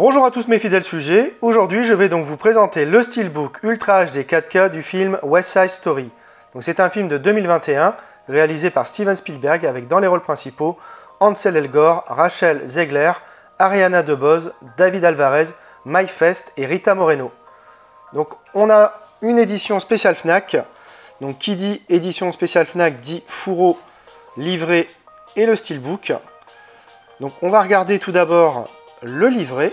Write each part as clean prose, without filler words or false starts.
Bonjour à tous mes fidèles sujets, aujourd'hui je vais donc vous présenter le Steelbook Ultra HD 4K du film West Side Story. C'est un film de 2021 réalisé par Steven Spielberg avec dans les rôles principaux Ansel Elgort, Rachel Zegler, Ariana DeBose, David Alvarez, Mike Fest et Rita Moreno. Donc on a une édition spéciale Fnac. Donc qui dit édition spéciale Fnac dit fourreau, livret et le Steelbook. Donc on va regarder tout d'abord le livret.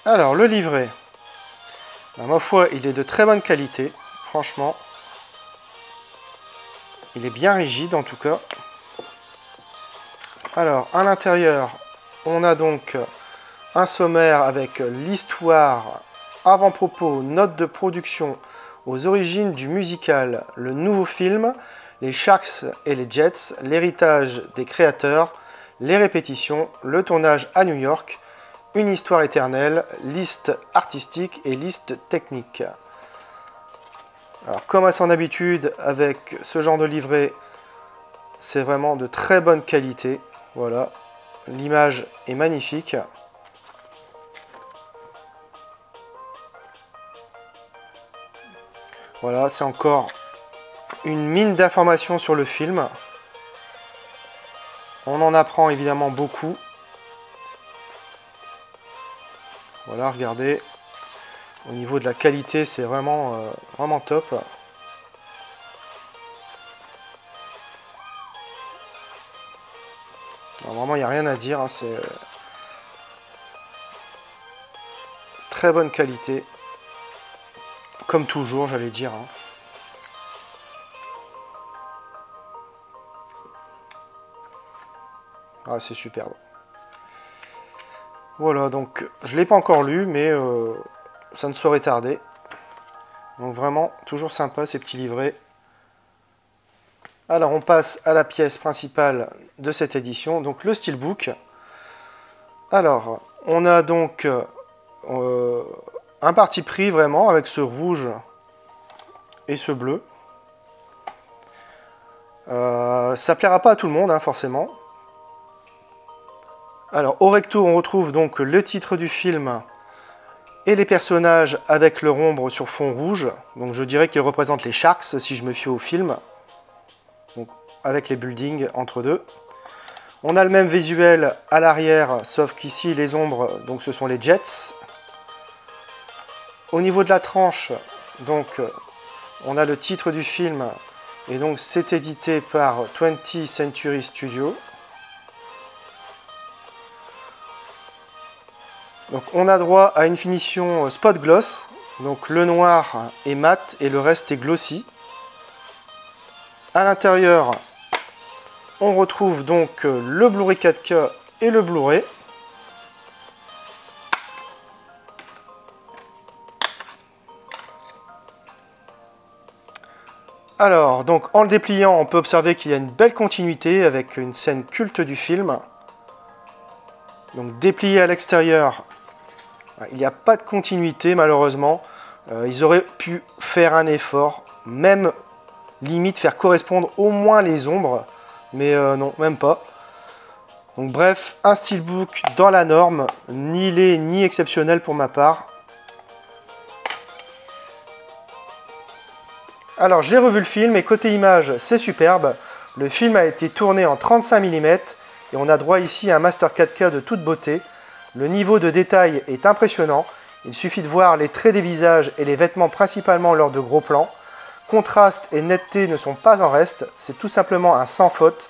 Alors le livret, ma foi, il est de très bonne qualité, franchement. Il est bien rigide en tout cas. Alors à l'intérieur, on a donc un sommaire avec l'histoire, avant-propos, notes de production, aux origines du musical, le nouveau film, les Sharks et les Jets, l'héritage des créateurs, les répétitions, le tournage à New York, une histoire éternelle, liste artistique et liste technique. Alors comme à son habitude avec ce genre de livret, c'est vraiment de très bonne qualité. Voilà, l'image est magnifique. Voilà, c'est encore une mine d'informations sur le film. On en apprend évidemment beaucoup. Voilà, regardez. Au niveau de la qualité, c'est vraiment, vraiment top. Alors, vraiment, il n'y a rien à dire. Hein, c'est très bonne qualité. Comme toujours, j'allais dire. Hein. Ah, c'est superbe. Voilà, donc je ne l'ai pas encore lu, mais ça ne saurait tarder. Donc vraiment, toujours sympa ces petits livrets. Alors on passe à la pièce principale de cette édition, donc le Steelbook. Alors, on a donc un parti pris vraiment avec ce rouge et ce bleu. Ça plaira pas à tout le monde, hein, forcément. Alors, au recto, on retrouve donc le titre du film et les personnages avec leur ombre sur fond rouge. Donc, je dirais qu'ils représentent les Sharks, si je me fie au film. Donc, avec les buildings entre deux. On a le même visuel à l'arrière, sauf qu'ici, les ombres, donc ce sont les Jets. Au niveau de la tranche, donc, on a le titre du film. Et donc, c'est édité par 20th Century Studios. Donc on a droit à une finition spot gloss, donc le noir est mat et le reste est glossy. À l'intérieur, on retrouve donc le Blu-ray 4K et le Blu-ray. Alors, donc en le dépliant, on peut observer qu'il y a une belle continuité avec une scène culte du film. Donc déplié à l'extérieur, il n'y a pas de continuité malheureusement. Ils auraient pu faire un effort, même limite faire correspondre au moins les ombres, mais non, même pas. Donc bref, un Steelbook dans la norme, ni laid ni exceptionnel pour ma part. Alors j'ai revu le film et côté image, c'est superbe. Le film a été tourné en 35 mm et on a droit ici à un Master 4K de toute beauté. Le niveau de détail est impressionnant, il suffit de voir les traits des visages et les vêtements principalement lors de gros plans. Contraste et netteté ne sont pas en reste, c'est tout simplement un sans faute.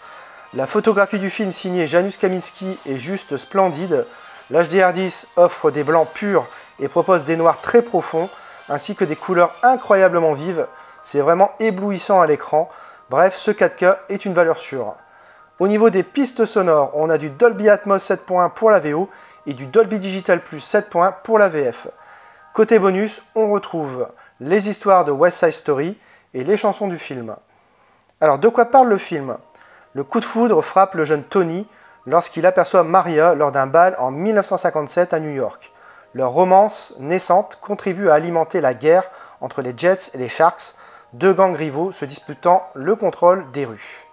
La photographie du film signée Janusz Kaminski est juste splendide. L'HDR10 offre des blancs purs et propose des noirs très profonds, ainsi que des couleurs incroyablement vives. C'est vraiment éblouissant à l'écran. Bref, ce 4K est une valeur sûre. Au niveau des pistes sonores, on a du Dolby Atmos 7.1 pour la VO et du Dolby Digital Plus 7.1 pour la VF. Côté bonus, on retrouve les histoires de West Side Story et les chansons du film. Alors, de quoi parle le film? Le coup de foudre frappe le jeune Tony lorsqu'il aperçoit Maria lors d'un bal en 1957 à New York. Leur romance naissante contribue à alimenter la guerre entre les Jets et les Sharks, deux gangs rivaux se disputant le contrôle des rues.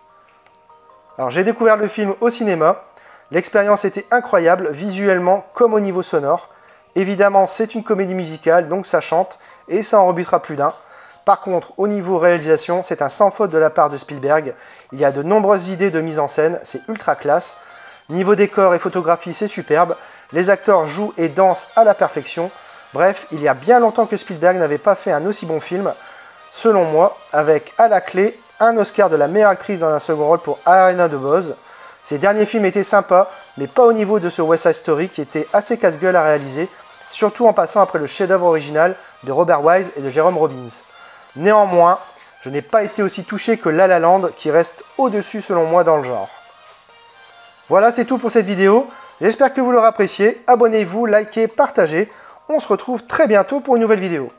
Alors j'ai découvert le film au cinéma, l'expérience était incroyable, visuellement comme au niveau sonore. Évidemment c'est une comédie musicale, donc ça chante, et ça en rebutera plus d'un. Par contre, au niveau réalisation, c'est un sans faute de la part de Spielberg. Il y a de nombreuses idées de mise en scène, c'est ultra classe. Niveau décor et photographie, c'est superbe. Les acteurs jouent et dansent à la perfection. Bref, il y a bien longtemps que Spielberg n'avait pas fait un aussi bon film, selon moi, avec à la clé un Oscar de la meilleure actrice dans un second rôle pour Ariana DeBose. Ses derniers films étaient sympas, mais pas au niveau de ce West Side Story qui était assez casse-gueule à réaliser, surtout en passant après le chef-d'œuvre original de Robert Wise et de Jerome Robbins. Néanmoins, je n'ai pas été aussi touché que La La Land, qui reste au-dessus selon moi dans le genre. Voilà, c'est tout pour cette vidéo. J'espère que vous l'aurez apprécié. Abonnez-vous, likez, partagez. On se retrouve très bientôt pour une nouvelle vidéo.